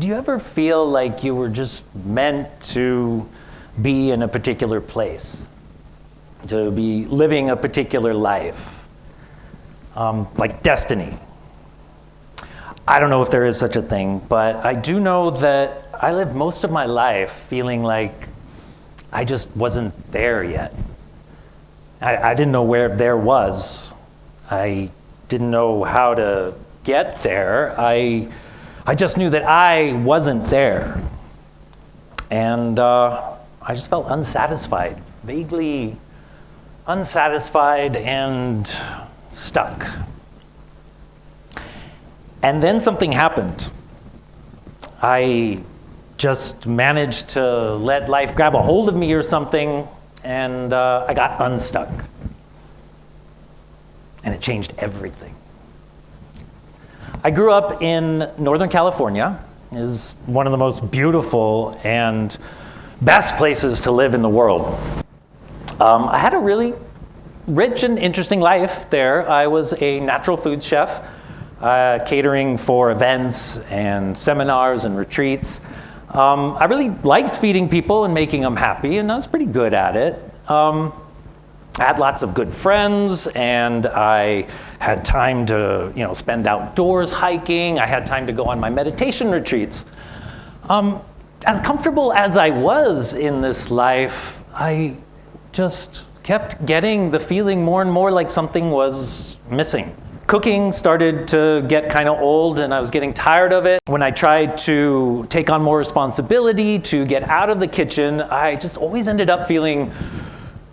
Did you ever feel like you were just meant to be in a particular place? To be living a particular life? Like destiny? I don't know if there is such a thing, but I do know that I lived most of my life feeling like I just wasn't there yet. I didn't know where there was. I didn't know how to get there. I just knew that I wasn't there. And I just felt unsatisfied, vaguely unsatisfied and stuck. And then something happened. I just managed to let life grab a hold of me or something, and I got unstuck. And it changed everything. I grew up in Northern California. It is one of the most beautiful and best places to live in the world. I had a really rich and interesting life there. I was a natural food chef, catering for events and seminars and retreats. I really liked feeding people and making them happy, and I was pretty good at it. I had lots of good friends, and I had time to, spend outdoors hiking. I had time to go on my meditation retreats. As comfortable as I was in this life, I just kept getting the feeling more and more like something was missing. Cooking started to get kind of old, and I was getting tired of it. When I tried to take on more responsibility, to get out of the kitchen, I just always ended up feeling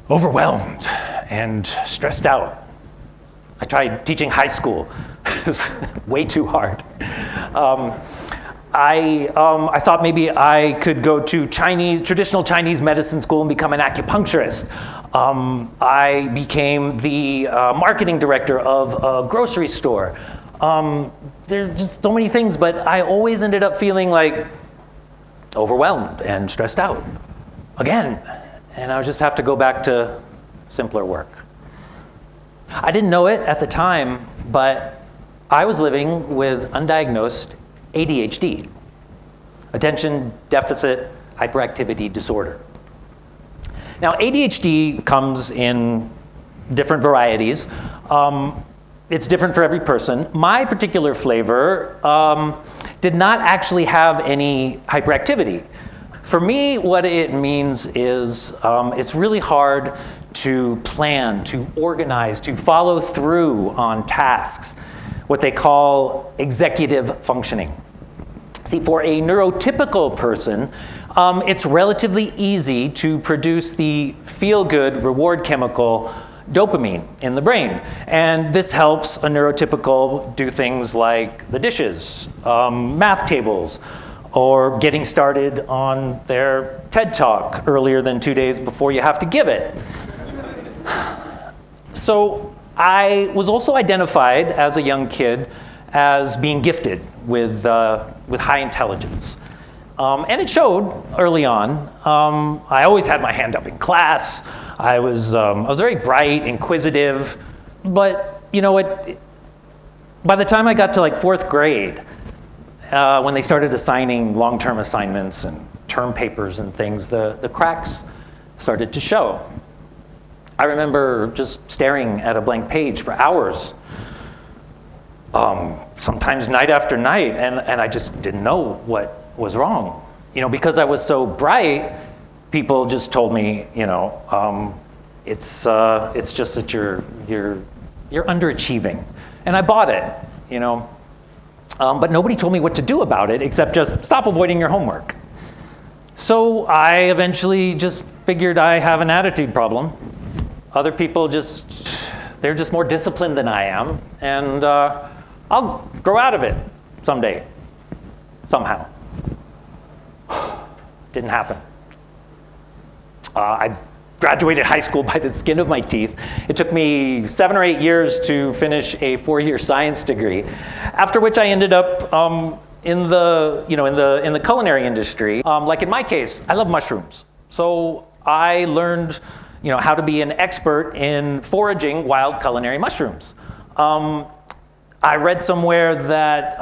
overwhelmed and stressed out. I tried teaching high school. It was way too hard. I thought maybe I could go to traditional Chinese medicine school and become an acupuncturist. I became the marketing director of a grocery store. There are just so many things, but I always ended up feeling like overwhelmed and stressed out again. And I would just have to go back to simpler work. I didn't know it at the time, but I was living with undiagnosed ADHD, attention deficit hyperactivity disorder. Now, ADHD comes in different varieties. It's different for every person. My particular flavor did not actually have any hyperactivity. For me, what it means is it's really hard to plan, to organize, to follow through on tasks, what they call executive functioning. See, for a neurotypical person, it's relatively easy to produce the feel-good reward chemical dopamine in the brain. And this helps a neurotypical do things like the dishes, math tables, or getting started on their TED Talk earlier than 2 days before you have to give it. So I was also identified as a young kid as being gifted with high intelligence. And it showed early on. I always had my hand up in class. I was very bright, inquisitive, but you know what? By the time I got to like 4th grade, when they started assigning long-term assignments and term papers and things, the cracks started to show. I remember just staring at a blank page for hours, sometimes night after night, and I just didn't know what was wrong. Because I was so bright, people just told me, it's just that you're underachieving, and I bought it, But nobody told me what to do about it except just stop avoiding your homework. So I eventually just figured I have an attitude problem. Other people they're just more disciplined than I am, and I'll grow out of it someday, somehow. Didn't happen. I graduated high school by the skin of my teeth. It took me 7 or 8 years to finish a 4-year science degree, after which I ended up in the culinary industry. Like in my case, I love mushrooms. So I learned how to be an expert in foraging wild culinary mushrooms. I read somewhere that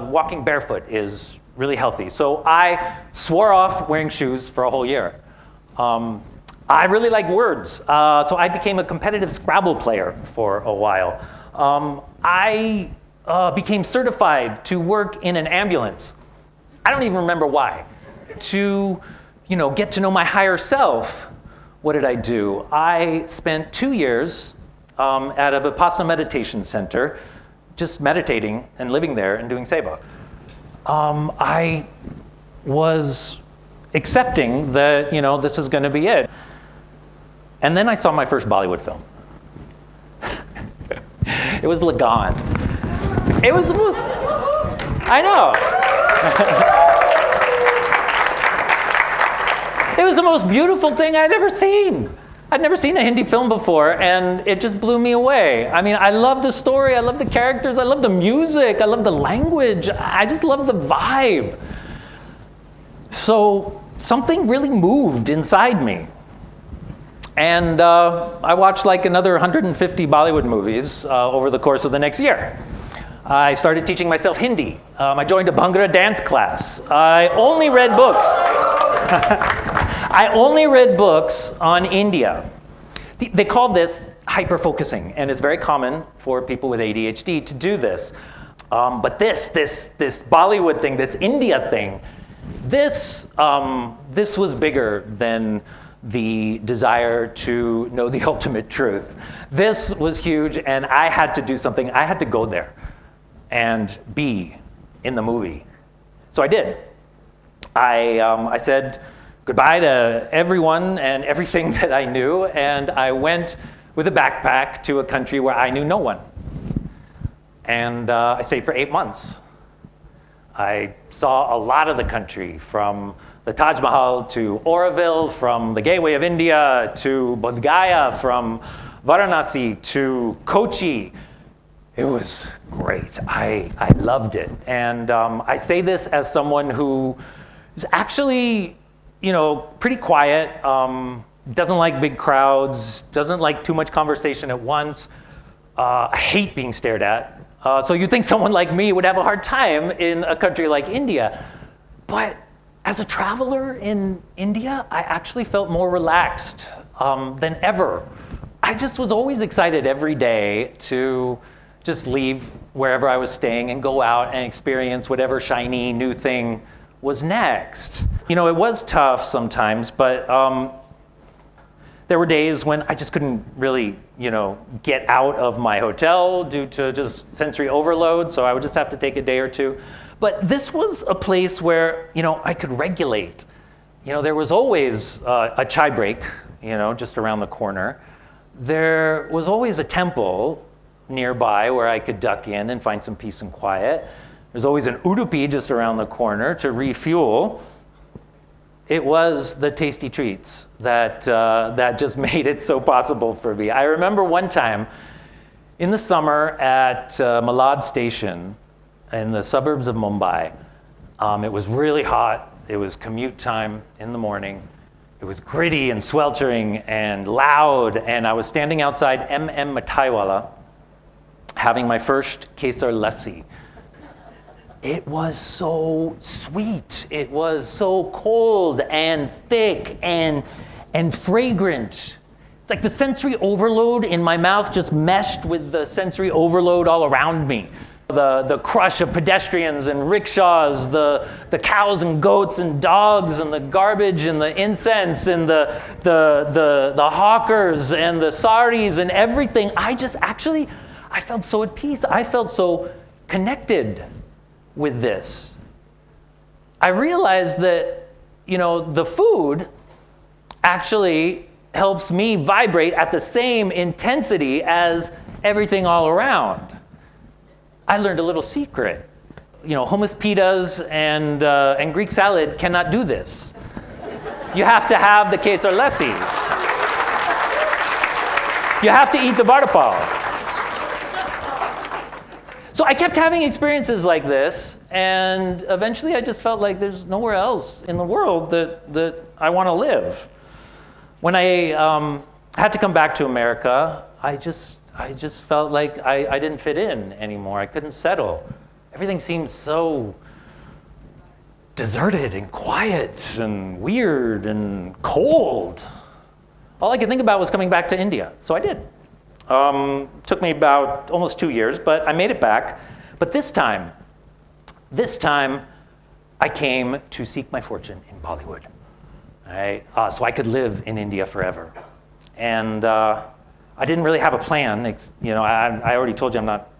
walking barefoot is really healthy. So I swore off wearing shoes for a whole year. I really like words, so I became a competitive Scrabble player for a while. I became certified to work in an ambulance. I don't even remember why. To, get to know my higher self, what did I do? I spent 2 years at a Vipassana meditation center, just meditating and living there and doing seva. I was accepting that, this is going to be it. And then I saw my first Bollywood film. It was Lagan. It was the most, I know. It was the most beautiful thing I'd ever seen. I'd never seen a Hindi film before, and it just blew me away. I mean, I love the story, I love the characters, I love the music, I love the language, I just love the vibe. So something really moved inside me. And I watched like another 150 Bollywood movies over the course of the next year. I started teaching myself Hindi. I joined a Bhangra dance class. I only read books. I only read books on India. They call this hyper-focusing, and it's very common for people with ADHD to do this. But this Bollywood thing, this India thing, this was bigger than the desire to know the ultimate truth. This was huge, and I had to do something. I had to go there and be in the movie. So I did. I said goodbye to everyone and everything that I knew, and I went with a backpack to a country where I knew no one. And I stayed for 8 months. I saw a lot of the country, from the Taj Mahal to Oroville, from the Gateway of India to Bodh Gaya, from Varanasi to Kochi. It was great. I loved it. And I say this as someone who is actually, pretty quiet, doesn't like big crowds, doesn't like too much conversation at once. I hate being stared at. So you'd think someone like me would have a hard time in a country like India. But as a traveler in India, I actually felt more relaxed than ever. I just was always excited every day to just leave wherever I was staying and go out and experience whatever shiny new thing was next. It was tough sometimes, but there were days when I just couldn't really, get out of my hotel due to just sensory overload, so I would just have to take a day or two. But this was a place where, I could regulate. There was always a chai break, just around the corner. There was always a temple nearby where I could duck in and find some peace and quiet. There's always an Udupi just around the corner to refuel. It was the tasty treats that just made it so possible for me. I remember one time in the summer at Malad Station in the suburbs of Mumbai. It was really hot. It was commute time in the morning. It was gritty and sweltering and loud, and I was standing outside M.M. Mithaiwala having my first Kesar Lassi. It was so sweet. It was so cold and thick and fragrant. It's like the sensory overload in my mouth just meshed with the sensory overload all around me. The crush of pedestrians and rickshaws, the cows and goats and dogs and the garbage and the incense and the hawkers and the saris and everything. I felt so at peace. I felt so connected with this. I realized that, the food actually helps me vibrate at the same intensity as everything all around. I learned a little secret. Hummus pitas and Greek salad cannot do this. You have to have the Kesar Lassi. You have to eat the vada pav. So I kept having experiences like this, and eventually I just felt like there's nowhere else in the world that I want to live. When I had to come back to America, I just felt like I didn't fit in anymore. I couldn't settle. Everything seemed so deserted and quiet and weird and cold. All I could think about was coming back to India, so I did. Took me about almost 2 years, but I made it back. But this time, I came to seek my fortune in Bollywood, right? So I could live in India forever. And I didn't really have a plan. I already told you I'm not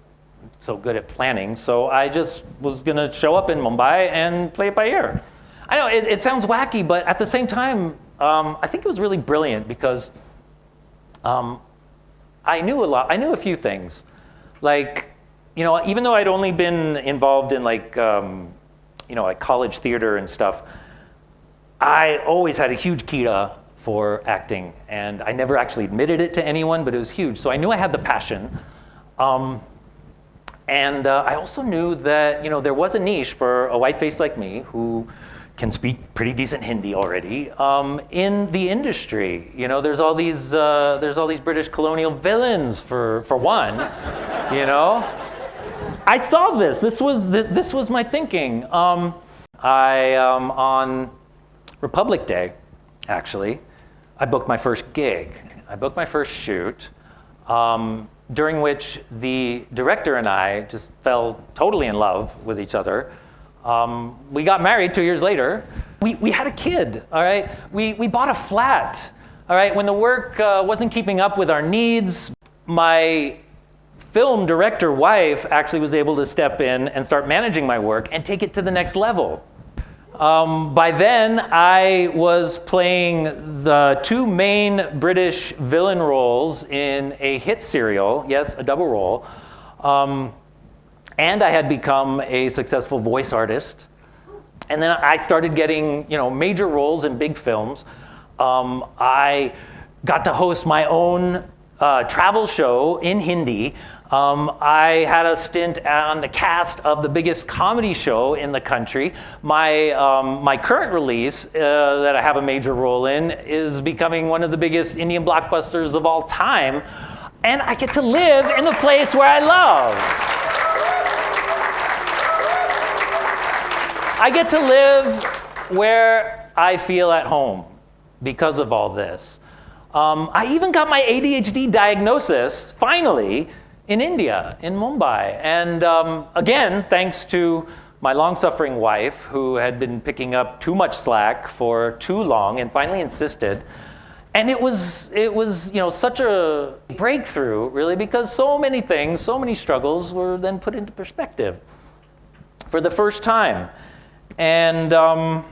so good at planning, so I just was gonna show up in Mumbai and play it by ear. I know it sounds wacky, but at the same time, I think it was really brilliant because I knew a lot. I knew a few things, like, even though I'd only been involved in like college theater and stuff, I always had a huge kira for acting, and I never actually admitted it to anyone, but it was huge. So I knew I had the passion. And I also knew that there was a niche for a white face like me who can speak pretty decent Hindi already in the industry. There's all these British colonial villains for one. I saw this. This was my thinking. On Republic Day, actually, I booked my first gig. I booked my first shoot. During which the director and I just fell totally in love with each other. We got married 2 years later. We had a kid, all right? We bought a flat, all right? When the work wasn't keeping up with our needs, my film director wife actually was able to step in and start managing my work and take it to the next level. By then, I was playing the 2 main British villain roles in a hit serial, yes, a double role, and I had become a successful voice artist. And then I started getting, major roles in big films. I got to host my own travel show in Hindi. I had a stint on the cast of the biggest comedy show in the country. My current release that I have a major role in is becoming one of the biggest Indian blockbusters of all time. And I get to live in the place where I love. I get to live where I feel at home because of all this. I even got my ADHD diagnosis, finally, in India, in Mumbai. And again, thanks to my long-suffering wife, who had been picking up too much slack for too long and finally insisted. And it was such a breakthrough, really, because so many things, so many struggles were then put into perspective for the first time. And none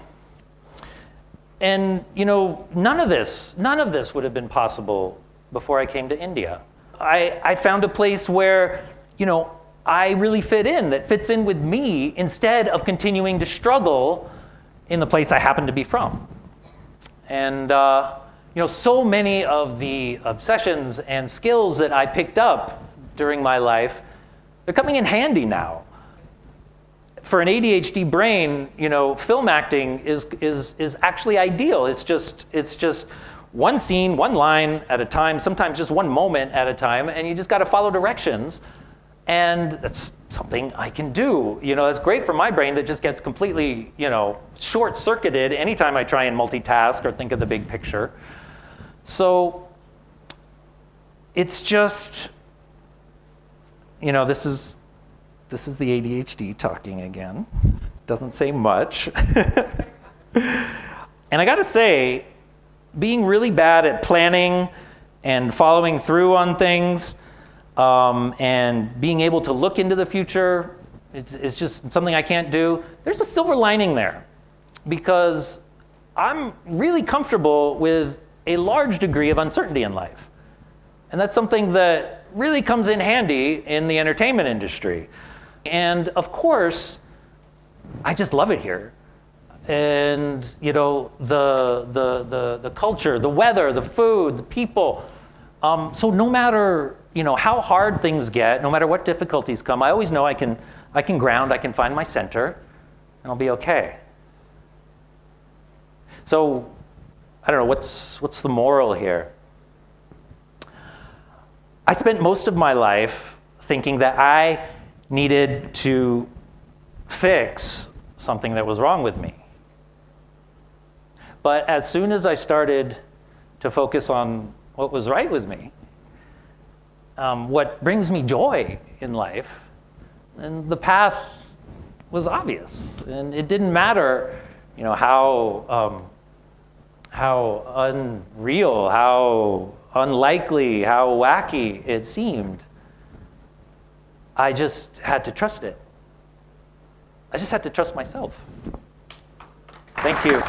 of this would have been possible before I came to India. I found a place where, I really fit in, that fits in with me, instead of continuing to struggle in the place I happen to be from. And, so many of the obsessions and skills that I picked up during my life, they're coming in handy now. For an ADHD brain, film acting is actually ideal. It's just one scene, one line at a time, sometimes just one moment at a time, and you just got to follow directions. And that's something I can do. It's great for my brain that just gets completely, short-circuited anytime I try and multitask or think of the big picture. So it's just, this is the ADHD talking again. Doesn't say much. And I got to say, being really bad at planning and following through on things, and being able to look into the future, it's just something I can't do. There's a silver lining there, because I'm really comfortable with a large degree of uncertainty in life. And that's something that really comes in handy in the entertainment industry. And of course, I just love it here. And the culture, the weather, the food, the people. So no matter how hard things get, no matter what difficulties come, I always know I can ground, I can find my center, and I'll be okay. So I don't know, what's the moral here? I spent most of my life thinking that I needed to fix something that was wrong with me. But as soon as I started to focus on what was right with me, what brings me joy in life, and the path was obvious. And it didn't matter, how unreal, how unlikely, how wacky it seemed. I just had to trust it. I just had to trust myself. Thank you.